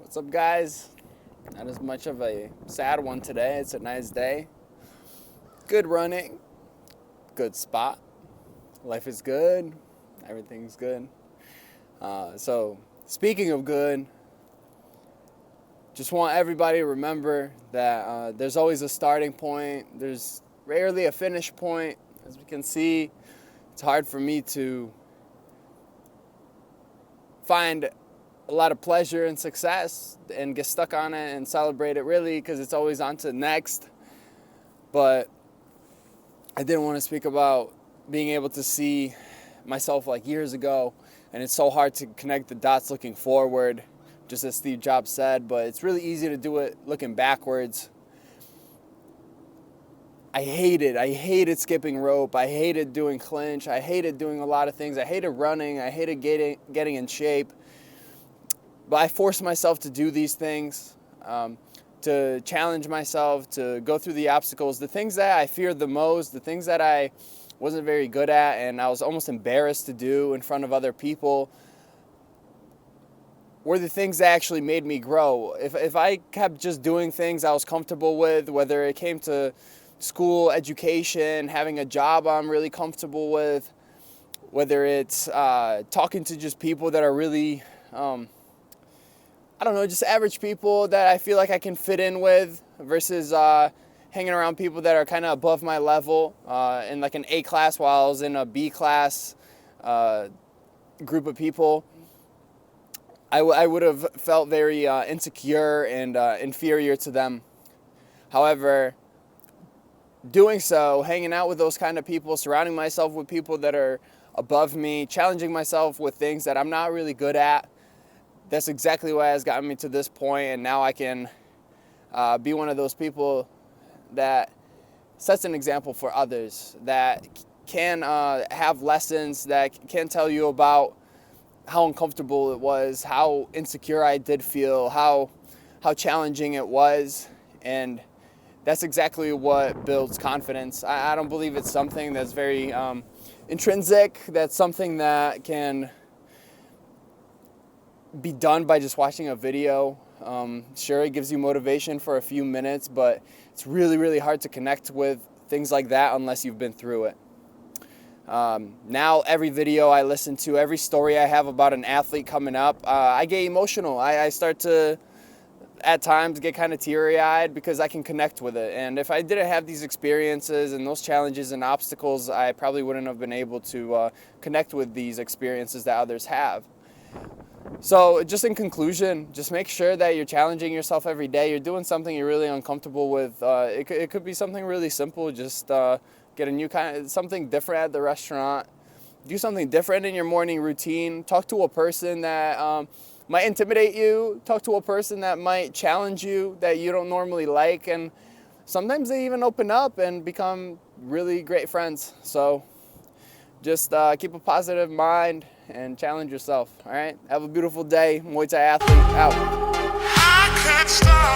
What's up, guys? Not as much of a sad one today. It's a nice day. Good running. Good spot. Life is good. Everything's good. So, speaking of good, just want everybody to remember that there's always a starting point. There's rarely a finish point. As we can see, it's hard for me to find a lot of pleasure and success and get stuck on it and celebrate it really, because it's always on to the next. But I didn't want to speak about being able to see myself like years ago, and it's so hard to connect the dots looking forward, just as Steve Jobs said, but it's really easy to do it looking backwards. I hated skipping rope. I hated doing clinch. I hated doing a lot of things. I hated running. I hated getting in shape. But I forced myself to do these things, to challenge myself, to go through the obstacles, the things that I feared the most, the things that I wasn't very good at and I was almost embarrassed to do in front of other people, were the things that actually made me grow. If I kept just doing things I was comfortable with, whether it came to school, education, having a job I'm really comfortable with, whether it's talking to just people that are really, just average people that I feel like I can fit in with, versus hanging around people that are kind of above my level in like an A class while I was in a B class group of people. I would have felt very insecure and inferior to them. However, doing so, hanging out with those kind of people, surrounding myself with people that are above me, challenging myself with things that I'm not really good at, that's exactly what has gotten me to this point. And now I can be one of those people that sets an example for others, that can have lessons, that can tell you about how uncomfortable it was, how insecure I did feel, how challenging it was. And that's exactly what builds confidence. I don't believe it's something that's very intrinsic. That's something that can be done by just watching a video. Sure, it gives you motivation for a few minutes, but it's really, really hard to connect with things like that unless you've been through it. Now, every video I listen to, every story I have about an athlete coming up, I get emotional. I start to, at times, get kind of teary-eyed because I can connect with it. And if I didn't have these experiences and those challenges and obstacles, I probably wouldn't have been able to connect with these experiences that others have. So just in conclusion, just make sure that you're challenging yourself every day. You're doing something you're really uncomfortable with. It could be something really simple. Just get a new something different at the restaurant. Do something different in your morning routine. Talk to a person that might intimidate you. Talk to a person that might challenge you, that you don't normally like. And sometimes they even open up and become really great friends. So just keep a positive mind and challenge yourself. All right? Have a beautiful day. Muay Thai athlete out. I can't stop.